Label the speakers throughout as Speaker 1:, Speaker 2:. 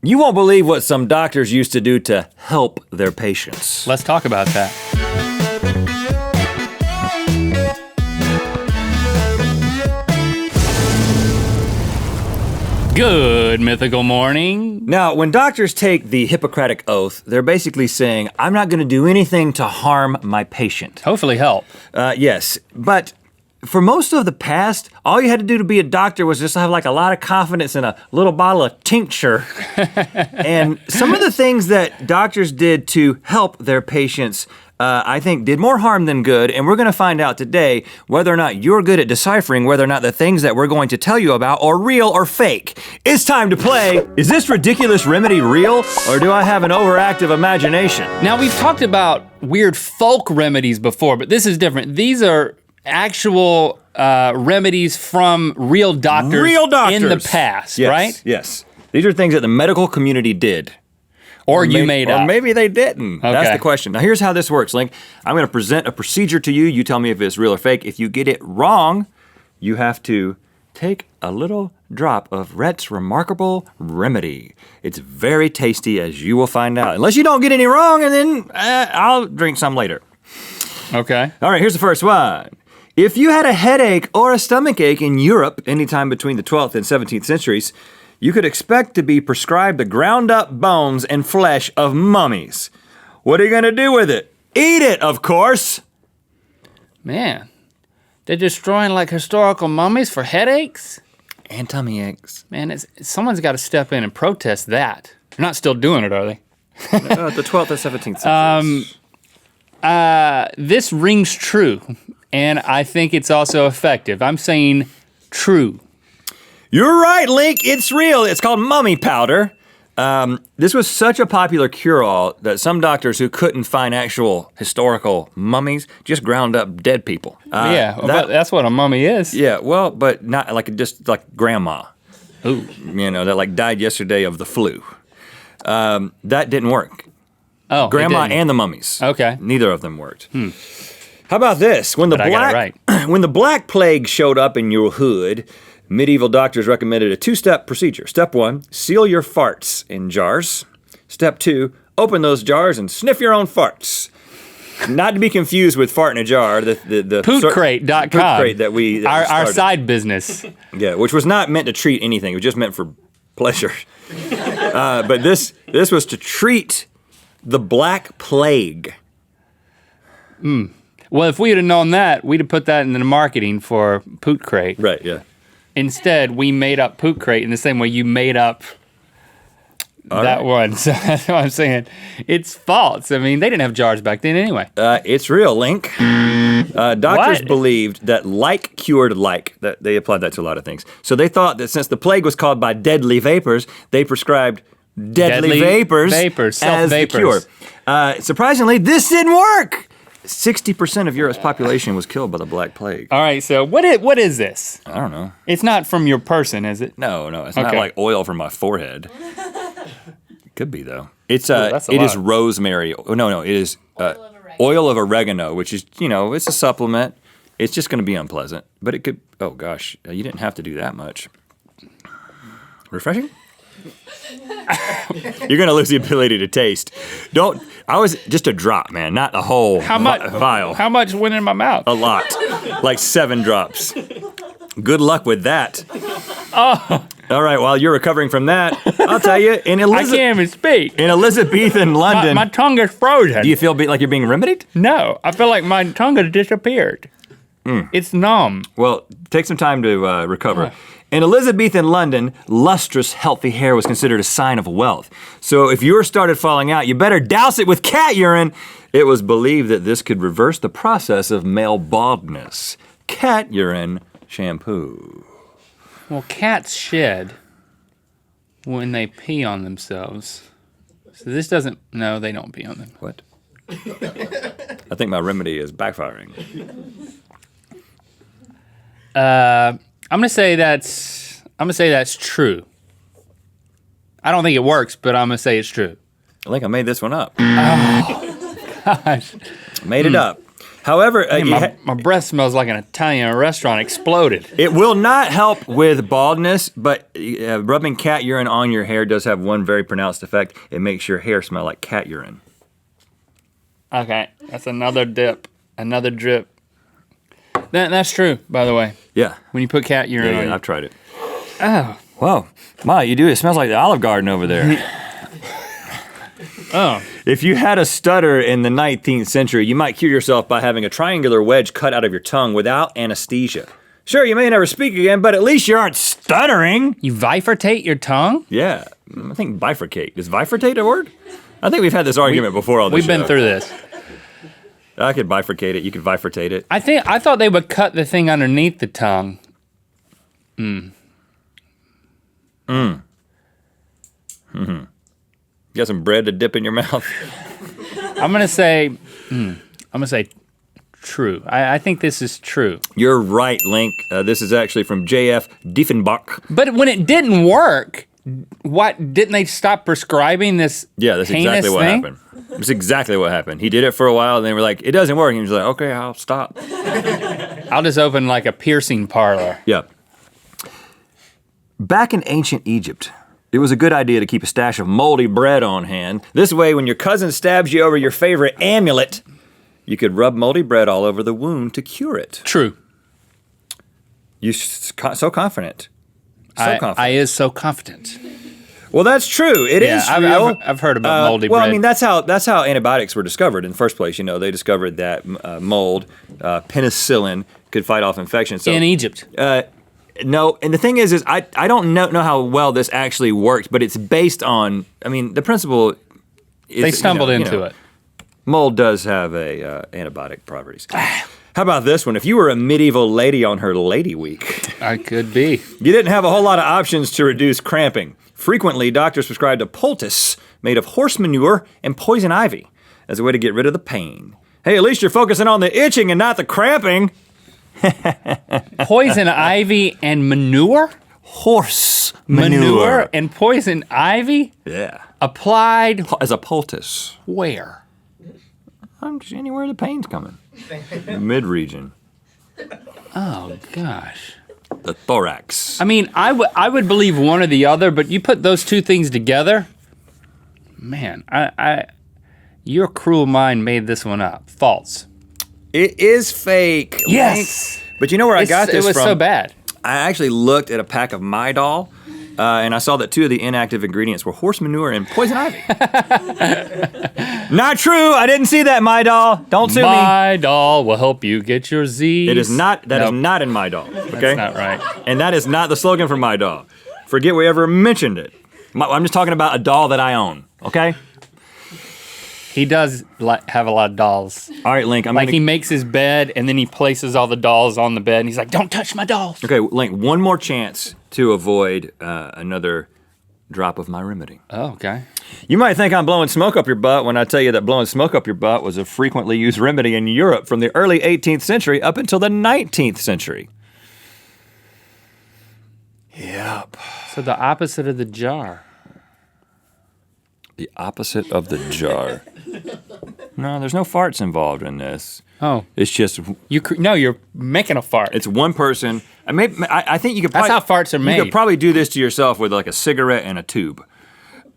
Speaker 1: You won't believe what some doctors used to do to help their patients.
Speaker 2: Let's talk about that. Good mythical morning.
Speaker 1: Now, when doctors take the Hippocratic Oath, they're basically saying, I'm not gonna do anything to harm my patient.
Speaker 2: Hopefully help.
Speaker 1: Yes, but for most of the past, all you had to do to be a doctor was just have like a lot of confidence in a little bottle of tincture. And some of the things that doctors did to help their patients, I think did more harm than good, and we're gonna find out today whether or not you're good at deciphering whether or not the things that we're going to tell you about are real or fake. It's time to play, is this ridiculous remedy real, or do I have an overactive imagination?
Speaker 2: Now we've talked about weird folk remedies before, but this is different. These are actual remedies from real doctors, in the past,
Speaker 1: yes,
Speaker 2: right?
Speaker 1: Yes, these are things that the medical community did.
Speaker 2: Or you made up.
Speaker 1: Or maybe they didn't. Okay. That's the question. Now here's how this works, Link. I'm gonna present a procedure to you. You tell me if it's real or fake. If you get it wrong, you have to take a little drop of Rhett's remarkable remedy. It's very tasty, as you will find out. Unless you don't get any wrong, and then I'll drink some later.
Speaker 2: Okay.
Speaker 1: All right, here's the first one. If you had a headache or a stomachache in Europe anytime between the 12th and 17th centuries, you could expect to be prescribed the ground up bones and flesh of mummies. What are you gonna do with it? Eat it, of course.
Speaker 2: Man, they're destroying like historical mummies for headaches?
Speaker 1: And tummy aches.
Speaker 2: Man, someone's gotta step in and protest that. They're not still doing it, are they?
Speaker 1: The 12th and 17th centuries.
Speaker 2: This rings true, and I think it's also effective. I'm saying true.
Speaker 1: You're right, Link, it's real. It's called mummy powder. This was such a popular cure-all that some doctors who couldn't find actual historical mummies just ground up dead people.
Speaker 2: But that's what a mummy is.
Speaker 1: Yeah, well, but not like just like grandma.
Speaker 2: Ooh.
Speaker 1: You know, that like died yesterday of the flu. That didn't work.
Speaker 2: Oh,
Speaker 1: Grandma and the mummies.
Speaker 2: Okay.
Speaker 1: Neither of them worked. How about this? When the
Speaker 2: I got it right.
Speaker 1: When the Black Plague showed up in your hood, medieval doctors recommended a two-step procedure. Step 1, seal your farts in jars. Step 2, open those jars and sniff your own farts. Not to be confused with fart in a jar. The
Speaker 2: Pootcrate.com.
Speaker 1: Poot Crate that we
Speaker 2: our side business.
Speaker 1: Yeah, which was not meant to treat anything. It was just meant for pleasure. But this was to treat the Black Plague.
Speaker 2: Well, if we had known that, we'd have put that in the marketing for Poot Crate.
Speaker 1: Right, yeah.
Speaker 2: Instead, we made up Poot Crate in the same way you made up that one. So that's what I'm saying. It's false. I mean, they didn't have jars back then anyway.
Speaker 1: It's real, Link. Doctors believed that like cured like. That they applied that to a lot of things. So they thought that since the plague was caused by deadly vapors, they prescribed deadly vapors as the cure. Surprisingly, this didn't work. 60% of Europe's population was killed by the Black Plague.
Speaker 2: All right, so what is this?
Speaker 1: I don't know.
Speaker 2: It's not from your person, is it?
Speaker 1: No, it's not like oil from my forehead. Could be though. It's
Speaker 2: that's a
Speaker 1: it
Speaker 2: lot.
Speaker 1: is rosemary. Oh, no, it is oil of oregano, which is, it's a supplement. It's just going to be unpleasant, but it could. Oh gosh, you didn't have to do that much. Refreshing. You're gonna lose the ability to taste. I was just a drop, man, not a whole vial.
Speaker 2: How much went in my mouth?
Speaker 1: A lot, like 7 drops. Good luck with that.
Speaker 2: Oh.
Speaker 1: All right, while you're recovering from that, I'll tell you,
Speaker 2: I can't even speak.
Speaker 1: In Elizabethan London.
Speaker 2: My tongue is frozen.
Speaker 1: Do you feel like you're being remedied?
Speaker 2: No, I feel like my tongue has disappeared. It's numb.
Speaker 1: Well, take some time to recover. In Elizabethan London, lustrous, healthy hair was considered a sign of wealth. So if yours started falling out, you better douse it with cat urine. It was believed that this could reverse the process of male baldness. Cat urine shampoo.
Speaker 2: Well, cats shed when they pee on themselves. So this doesn't, no, they don't pee on them.
Speaker 1: What? I think my remedy is backfiring.
Speaker 2: I'm gonna say that's true. I don't think it works, but I'm gonna say it's true.
Speaker 1: I think I made this one up.
Speaker 2: Oh, gosh.
Speaker 1: Made it up. However,
Speaker 2: my breath smells like an Italian restaurant exploded.
Speaker 1: it will not help with baldness, but rubbing cat urine on your hair does have one very pronounced effect. It makes your hair smell like cat urine.
Speaker 2: Okay, that's another dip, another drip. That's true, by the way.
Speaker 1: Yeah.
Speaker 2: When you put cat urine on
Speaker 1: Yeah, I've tried it.
Speaker 2: Oh.
Speaker 1: Whoa. Ma, you do. It smells like the Olive Garden over there.
Speaker 2: Oh.
Speaker 1: If you had a stutter in the 19th century, you might cure yourself by having a triangular wedge cut out of your tongue without anesthesia. Sure, you may never speak again, but at least you aren't stuttering.
Speaker 2: You bifurcate your tongue?
Speaker 1: Yeah, I think bifurcate. Is bifurcate a word? I think we've had this argument before on the show.
Speaker 2: We've been through this.
Speaker 1: I could bifurcate it, you could bifurcate it.
Speaker 2: I thought they would cut the thing underneath the tongue.
Speaker 1: You got some bread to dip in your mouth?
Speaker 2: I'm gonna say true. I think this is true.
Speaker 1: You're right, Link. This is actually from J.F. Diefenbach.
Speaker 2: But when it didn't work, what didn't they stop prescribing this?
Speaker 1: Yeah, that's
Speaker 2: heinous
Speaker 1: exactly what
Speaker 2: thing?
Speaker 1: happened. That's exactly what happened. He did it for a while, and they were like, it doesn't work. And he was like, okay, I'll stop.
Speaker 2: I'll just open like a piercing parlor.
Speaker 1: Yeah. Back in ancient Egypt, it was a good idea to keep a stash of moldy bread on hand. This way, when your cousin stabs you over your favorite amulet, you could rub moldy bread all over the wound to cure it.
Speaker 2: True.
Speaker 1: You so confident.
Speaker 2: I is so confident.
Speaker 1: Well, that's true. It is real.
Speaker 2: I've heard about moldy bread.
Speaker 1: Well, I mean, that's how antibiotics were discovered in the first place. You know, they discovered that mold, penicillin, could fight off infections. So,
Speaker 2: in Egypt.
Speaker 1: No, and the thing is I don't know how well this actually works, but it's based on, I mean, the principle is,
Speaker 2: they stumbled into it.
Speaker 1: Mold does have antibiotic properties. How about this one? If you were a medieval lady on her lady week.
Speaker 2: I could be.
Speaker 1: You didn't have a whole lot of options to reduce cramping. Frequently, doctors prescribed a poultice made of horse manure and poison ivy as a way to get rid of the pain. Hey, at least you're focusing on the itching and not the cramping.
Speaker 2: Poison ivy and manure?
Speaker 1: Horse manure.
Speaker 2: And poison ivy?
Speaker 1: Yeah.
Speaker 2: Applied
Speaker 1: As a poultice.
Speaker 2: where?
Speaker 1: Just anywhere the pain's coming. The mid-region.
Speaker 2: Oh, gosh.
Speaker 1: The thorax.
Speaker 2: I mean, I would believe one or the other, but you put those two things together, man, your cruel mind made this one up. False.
Speaker 1: It is fake.
Speaker 2: Yes.
Speaker 1: Link. But you know where I got this from?
Speaker 2: It was so bad.
Speaker 1: I actually looked at a pack of Midol, and I saw that two of the inactive ingredients were horse manure and poison ivy. Not true. I didn't see that, Midol. Don't sue me.
Speaker 2: Midol will help you get your Z's.
Speaker 1: It is not. That is not in Midol. Okay.
Speaker 2: That's not right.
Speaker 1: And that is not the slogan for Midol. Forget we ever mentioned it. I'm just talking about a doll that I own. Okay.
Speaker 2: He does have a lot of dolls.
Speaker 1: All right, Link.
Speaker 2: He makes his bed and then he places all the dolls on the bed and he's like, "Don't touch my dolls."
Speaker 1: Okay, Link. One more chance to avoid another drop of my remedy.
Speaker 2: Oh, okay.
Speaker 1: You might think I'm blowing smoke up your butt when I tell you that blowing smoke up your butt was a frequently used remedy in Europe from the early 18th century up until the 19th century. Yep.
Speaker 2: So the opposite of the jar.
Speaker 1: The opposite of the jar. No, there's no farts involved in this.
Speaker 2: Oh.
Speaker 1: It's just...
Speaker 2: you're making a fart.
Speaker 1: It's one person. I think you could probably...
Speaker 2: That's how farts are made.
Speaker 1: You could probably do this to yourself with like a cigarette and a tube.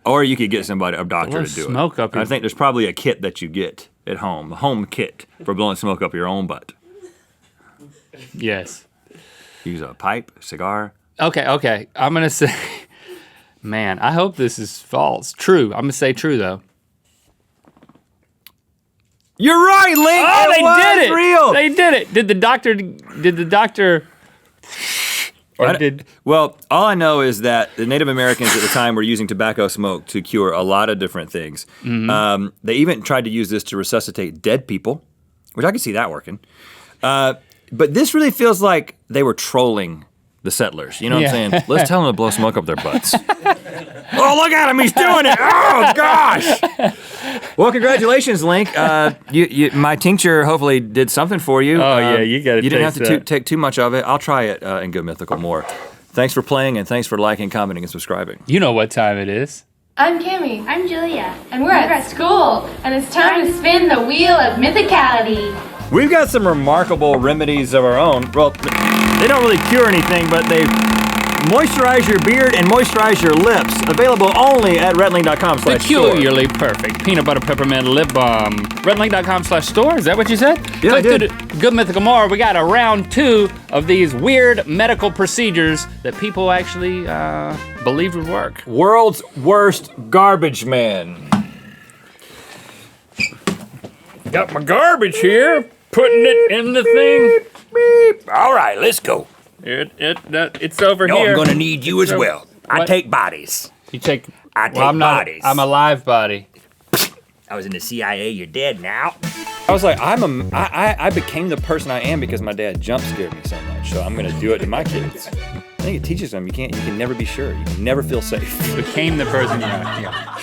Speaker 1: Or you could get a doctor to do
Speaker 2: smoke
Speaker 1: it.
Speaker 2: up your...
Speaker 1: I think there's probably a kit that you get at home. A home kit for blowing smoke up your own butt.
Speaker 2: Yes.
Speaker 1: Use a pipe, a cigar.
Speaker 2: Okay. I'm going to say... Man, I hope this is false. True. I'm going to say true, though.
Speaker 1: You're right, Link!
Speaker 2: Oh, they did it!
Speaker 1: Real!
Speaker 2: They did it! Did the doctor...
Speaker 1: Well, all I know is that the Native Americans at the time were using tobacco smoke to cure a lot of different things. Mm-hmm. They even tried to use this to resuscitate dead people, which I could see that working. But this really feels like they were trolling the settlers. You know what I'm saying? Let's tell them to blow smoke up their butts. Oh, look at him. He's doing it. Oh, gosh. Well, congratulations, Link. My tincture hopefully did something for you.
Speaker 2: Oh, yeah, you got to.
Speaker 1: You didn't have to take too much of it. I'll try it in Good Mythical more. Thanks for playing, and thanks for liking, commenting, and subscribing.
Speaker 2: You know what time it is.
Speaker 3: I'm Kimmy.
Speaker 4: I'm Julia.
Speaker 3: And we're at school. And it's time to spin the wheel of mythicality.
Speaker 1: We've got some remarkable remedies of our own. Well, they don't really cure anything, but they moisturize your beard and moisturize your lips. Available only at rhettlink.com/store.
Speaker 2: Peculiarly perfect peanut butter peppermint lip balm. Rhettlink.com/store. Is that what you said?
Speaker 1: Yeah, I did.
Speaker 2: Good Mythical Morning. We got a round 2 of these weird medical procedures that people actually believed would work.
Speaker 1: World's worst garbage man.
Speaker 2: Got my garbage here. Putting it in the thing.
Speaker 1: Beep. All right, let's go.
Speaker 2: It's over
Speaker 1: No,
Speaker 2: here.
Speaker 1: I'm gonna need you as well. I
Speaker 2: What?
Speaker 1: take bodies.
Speaker 2: You take.
Speaker 1: I take
Speaker 2: I'm not.
Speaker 1: bodies.
Speaker 2: I'm a live body.
Speaker 1: I was in the CIA. You're dead now. I was like, I became the person I am because my dad jump scared me so much. So I'm gonna do it to my kids. I think it teaches them you can never be sure. You can never feel safe.
Speaker 2: Became the person you are. Yeah.